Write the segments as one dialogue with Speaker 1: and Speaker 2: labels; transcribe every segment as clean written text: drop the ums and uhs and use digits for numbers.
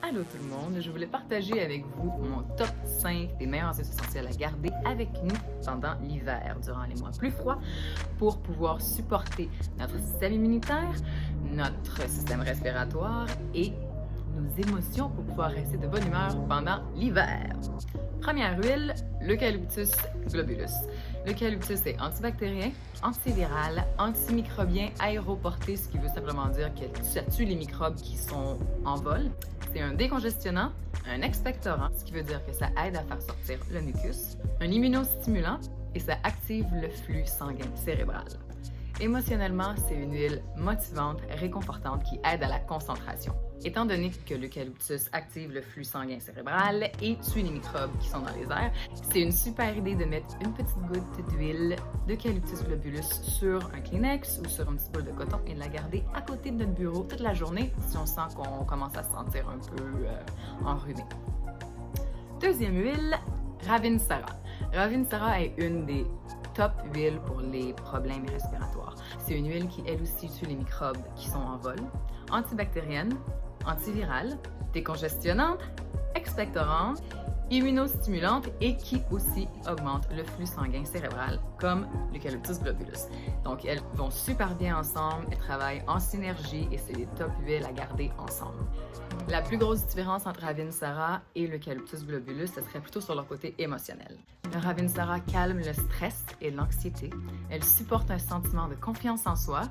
Speaker 1: Allô tout le monde, je voulais partager avec vous mon top 5 des meilleures huiles essentielles à garder avec nous pendant l'hiver, durant les mois plus froids, pour pouvoir supporter notre système immunitaire, notre système respiratoire et nos émotions pour pouvoir rester de bonne humeur pendant l'hiver. Première huile, l'eucalyptus globulus. L'eucalyptus est antibactérien, antiviral, antimicrobien, aéroporté, ce qui veut simplement dire que ça tue les microbes qui sont en vol. C'est un décongestionnant, un expectorant, ce qui veut dire que ça aide à faire sortir le mucus, un immunostimulant et ça active le flux sanguin cérébral. Émotionnellement, c'est une huile motivante, réconfortante qui aide à la concentration. Étant donné que l'eucalyptus active le flux sanguin cérébral et tue les microbes qui sont dans les airs, c'est une super idée de mettre une petite goutte d'huile d'eucalyptus globulus sur un Kleenex ou sur une petite boule de coton et de la garder à côté de notre bureau toute la journée si on sent qu'on commence à se sentir un peu enrhumé. Deuxième huile, Ravinsara. Ravinsara est une des top huiles pour les problèmes respiratoires. C'est une huile qui, elle aussi, tue les microbes qui sont en vol, antibactérienne, antivirale, décongestionnante, expectorante, immunostimulante et qui aussi augmente le flux sanguin cérébral, comme l'eucalyptus globulus. Donc, elles vont super bien ensemble, elles travaillent en synergie et c'est des top huiles à garder ensemble. La plus grosse différence entre Ravinsara et l'eucalyptus globulus, ce serait plutôt sur leur côté émotionnel. Le Ravinsara calme le stress et l'anxiété. Elle supporte un sentiment de confiance en soi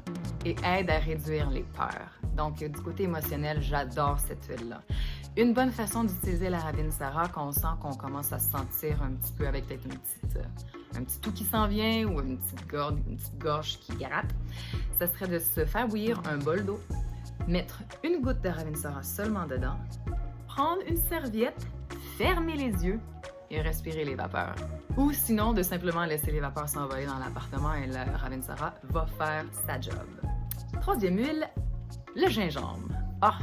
Speaker 1: et aide à réduire les peurs. Donc, du côté émotionnel, j'adore cette huile-là. Une bonne façon d'utiliser la Ravinsara quand on sent qu'on commence à se sentir un petit peu avec peut-être un petit tout qui s'en vient ou une petite gorge qui gratte, ça serait de se faire bouillir un bol d'eau, mettre une goutte de Ravinsara seulement dedans, prendre une serviette, fermer les yeux et respirer les vapeurs. Ou sinon, de simplement laisser les vapeurs s'envoler dans l'appartement et la Ravinsara va faire sa job. Troisième huile, le gingembre.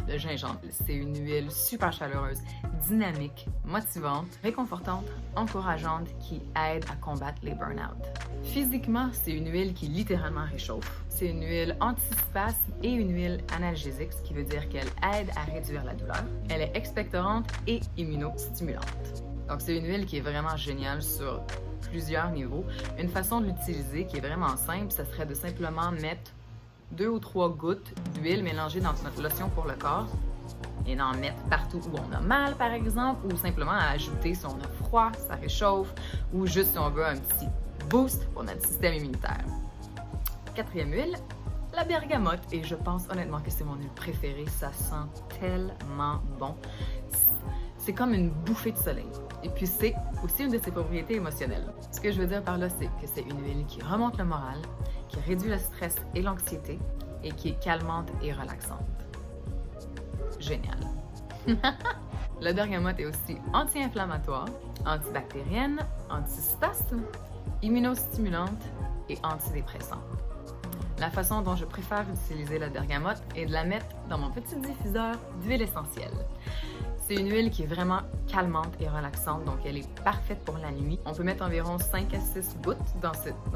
Speaker 1: Le gingembre, c'est une huile super chaleureuse, dynamique, motivante, réconfortante, encourageante qui aide à combattre les burn-out. Physiquement, c'est une huile qui littéralement réchauffe. C'est une huile antispasme et une huile analgésique, ce qui veut dire qu'elle aide à réduire la douleur. Elle est expectorante et immunostimulante. Donc, c'est une huile qui est vraiment géniale sur plusieurs niveaux. Une façon de l'utiliser qui est vraiment simple, ça serait de simplement mettre 2 ou 3 gouttes d'huile mélangée dans notre lotion pour le corps et d'en mettre partout où on a mal, par exemple, ou simplement à ajouter si on a froid, ça réchauffe, ou juste si on veut un petit boost pour notre système immunitaire. Quatrième huile, la bergamote. Et je pense honnêtement que c'est mon huile préférée. Ça sent tellement bon. C'est comme une bouffée de soleil. Et puis, c'est aussi une de ses propriétés émotionnelles. Ce que je veux dire par là, c'est que c'est une huile qui remonte le moral, qui réduit le stress et l'anxiété et qui est calmante et relaxante. Génial! La bergamote est aussi anti-inflammatoire, antibactérienne, antispasme, immunostimulante et antidépressante. La façon dont je préfère utiliser la bergamote est de la mettre dans mon petit diffuseur d'huile essentielle. C'est une huile qui est vraiment calmante et relaxante, donc elle est parfaite pour la nuit. On peut mettre environ 5 à 6 gouttes dans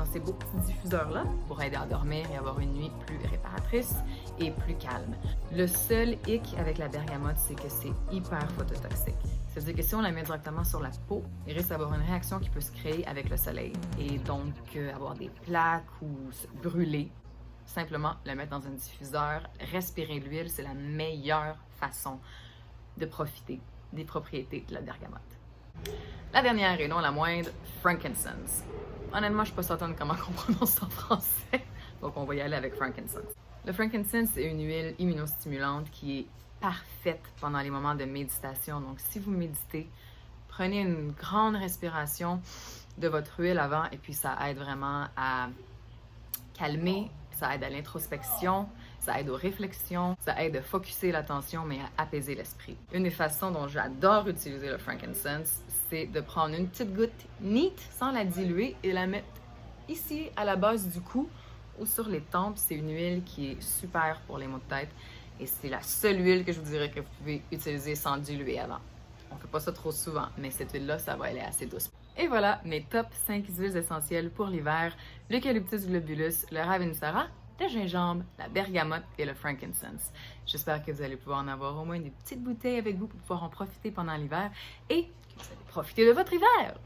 Speaker 1: ces beaux petits diffuseurs-là pour aider à dormir et avoir une nuit plus réparatrice et plus calme. Le seul hic avec la bergamote, c'est que c'est hyper phototoxique. C'est-à-dire que si on la met directement sur la peau, il risque d'avoir une réaction qui peut se créer avec le soleil et donc avoir des plaques ou se brûler. Simplement le mettre dans un diffuseur, respirer l'huile, c'est la meilleure façon de profiter des propriétés de la bergamote. La dernière et non la moindre, frankincense. Honnêtement, je ne suis pas certaine comment on prononce ça en français, donc on va y aller avec frankincense. Le frankincense, c'est une huile immunostimulante qui est parfaite pendant les moments de méditation. Donc, si vous méditez, prenez une grande respiration de votre huile avant et puis ça aide vraiment à calmer, ça aide à l'introspection, ça aide aux réflexions, ça aide à focusser l'attention, mais à apaiser l'esprit. Une des façons dont j'adore utiliser le frankincense, c'est de prendre une petite goutte neat, sans la diluer, et la mettre ici, à la base du cou, ou sur les tempes. C'est une huile qui est super pour les maux de tête, et c'est la seule huile que je vous dirais que vous pouvez utiliser sans diluer avant. On ne fait pas ça trop souvent, mais cette huile-là, ça va aller assez douce. Et voilà mes top 5 huiles essentielles pour l'hiver, l'eucalyptus globulus, le Ravinsara le gingembre, la bergamote et le frankincense. J'espère que vous allez pouvoir en avoir au moins des petites bouteilles avec vous pour pouvoir en profiter pendant l'hiver et que vous allez profiter de votre hiver!